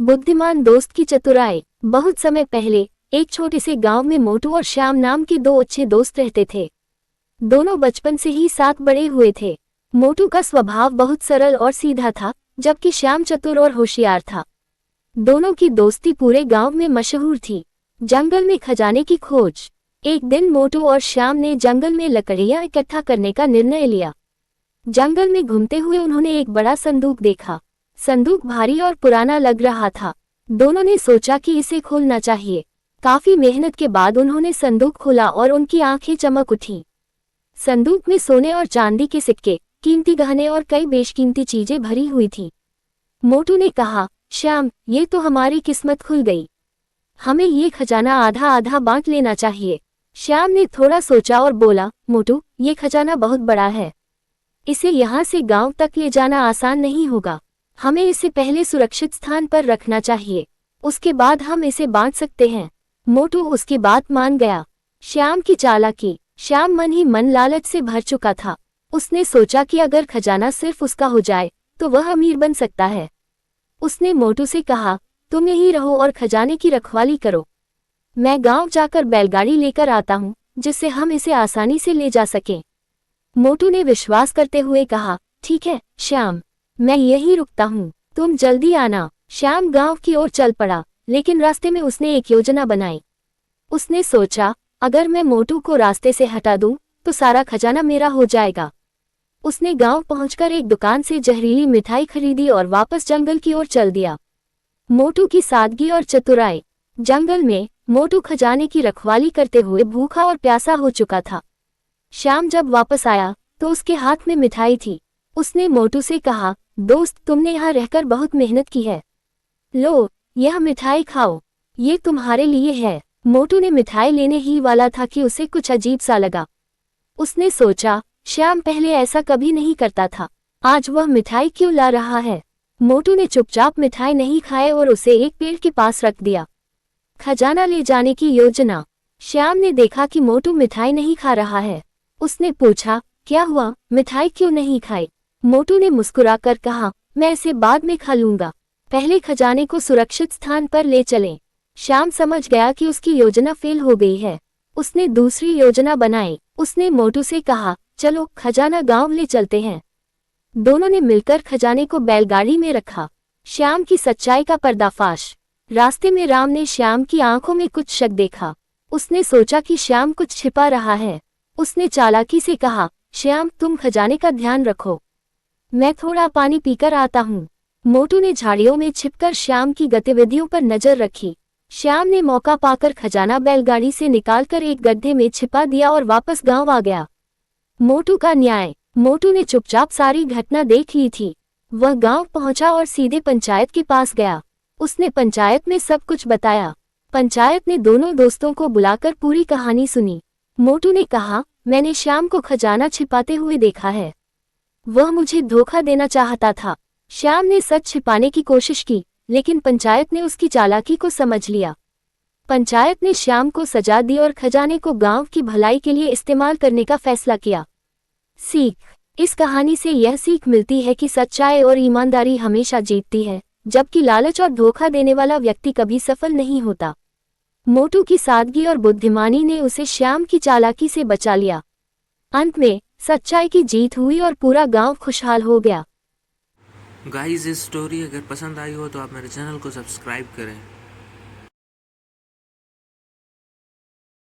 बुद्धिमान दोस्त की चतुराई। बहुत समय पहले एक छोटे से गांव में मोटू और श्याम नाम के दो अच्छे दोस्त रहते थे। दोनों बचपन से ही साथ बड़े हुए थे। मोटू का स्वभाव बहुत सरल और सीधा था, जबकि श्याम चतुर और होशियार था। दोनों की दोस्ती पूरे गांव में मशहूर थी। जंगल में खजाने की खोज। एक दिन मोटू और श्याम ने जंगल में लकड़ियां इकट्ठा करने का निर्णय लिया। जंगल में घूमते हुए उन्होंने एक बड़ा संदूक देखा। संदूक भारी और पुराना लग रहा था। दोनों ने सोचा कि इसे खोलना चाहिए। काफी मेहनत के बाद उन्होंने संदूक खोला और उनकी आंखें चमक उठी। संदूक में सोने और चांदी के सिक्के, कीमती गहने और कई बेशकीमती चीजें भरी हुई थी। मोटू ने कहा, श्याम, ये तो हमारी किस्मत खुल गई। हमें ये खजाना आधा आधा बांट लेना चाहिए। श्याम ने थोड़ा सोचा और बोला, मोटू, ये खजाना बहुत बड़ा है। इसे यहाँ से गांव तक ले जाना आसान नहीं होगा। हमें इसे पहले सुरक्षित स्थान पर रखना चाहिए, उसके बाद हम इसे बांट सकते हैं। मोटू उसकी बात मान गया। श्याम की चालाकी। श्याम मन ही मन लालच से भर चुका था। उसने सोचा कि अगर खजाना सिर्फ उसका हो जाए तो वह अमीर बन सकता है। उसने मोटू से कहा, तुम यहीं रहो और खजाने की रखवाली करो। मैं गांव जाकर बैलगाड़ी लेकर आता हूँ, जिससे हम इसे आसानी से ले जा सकें। मोटू ने विश्वास करते हुए कहा, ठीक है श्याम, मैं यहीं रुकता हूँ, तुम जल्दी आना। श्याम गांव की ओर चल पड़ा, लेकिन रास्ते में उसने एक योजना बनाई। उसने सोचा, अगर मैं मोटू को रास्ते से हटा दूं, तो सारा खजाना मेरा हो जाएगा। उसने गांव पहुंचकर एक दुकान से जहरीली मिठाई खरीदी और वापस जंगल की ओर चल दिया। मोटू की सादगी और चतुराई। जंगल में मोटू खजाने की रखवाली करते हुए भूखा और प्यासा हो चुका था। श्याम जब वापस आया तो उसके हाथ में मिठाई थी। उसने मोटू से कहा, दोस्त, तुमने यहाँ रहकर बहुत मेहनत की है। लो, यह मिठाई खाओ, ये तुम्हारे लिए है। मोटू ने मिठाई लेने ही वाला था कि उसे कुछ अजीब सा लगा। उसने सोचा, श्याम पहले ऐसा कभी नहीं करता था, आज वह मिठाई क्यों ला रहा है। मोटू ने चुपचाप मिठाई नहीं खाए और उसे एक पेड़ के पास रख दिया। खजाना ले जाने की योजना। श्याम ने देखा कि मोटू मिठाई नहीं खा रहा है। उसने पूछा, क्या हुआ, मिठाई क्यों नहीं खाई। मोटू ने मुस्कुराकर कहा, मैं इसे बाद में खा लूंगा, पहले खजाने को सुरक्षित स्थान पर ले चलें। श्याम समझ गया कि उसकी योजना फेल हो गई है। उसने दूसरी योजना बनाई। उसने मोटू से कहा, चलो खजाना गांव ले चलते हैं। दोनों ने मिलकर खजाने को बैलगाड़ी में रखा। श्याम की सच्चाई का पर्दाफाश। रास्ते में राम ने श्याम की आंखों में कुछ शक देखा। उसने सोचा कि श्याम कुछ छिपा रहा है। उसने चालाकी से कहा, श्याम, तुम खजाने का ध्यान रखो, मैं थोड़ा पानी पीकर आता हूँ। मोटू ने झाड़ियों में छिपकर श्याम की गतिविधियों पर नजर रखी। श्याम ने मौका पाकर खजाना बैलगाड़ी से निकालकर एक गड्ढे में छिपा दिया और वापस गांव आ गया। मोटू का न्याय। मोटू ने चुपचाप सारी घटना देख ली थी। वह गांव पहुंचा और सीधे पंचायत के पास गया। उसने पंचायत में सब कुछ बताया। पंचायत ने दोनों दोस्तों को बुलाकर पूरी कहानी सुनी। मोटू ने कहा, मैंने श्याम को खजाना छिपाते हुए देखा है, वह मुझे धोखा देना चाहता था। श्याम ने सच छिपाने की कोशिश की, लेकिन पंचायत ने उसकी चालाकी को समझ लिया। पंचायत ने श्याम को सजा दी और खजाने को गांव की भलाई के लिए इस्तेमाल करने का फैसला किया। सीख। इस कहानी से यह सीख मिलती है कि सच्चाई और ईमानदारी हमेशा जीतती है, जबकि लालच और धोखा देने वाला व्यक्ति कभी सफल नहीं होता। मोटू की सादगी और बुद्धिमानी ने उसे श्याम की चालाकी से बचा लिया। अंत में सच्चाई की जीत हुई और पूरा गांव खुशहाल हो गया। गाइस, इस स्टोरी अगर पसंद आई हो तो आप मेरे चैनल को सब्सक्राइब करें।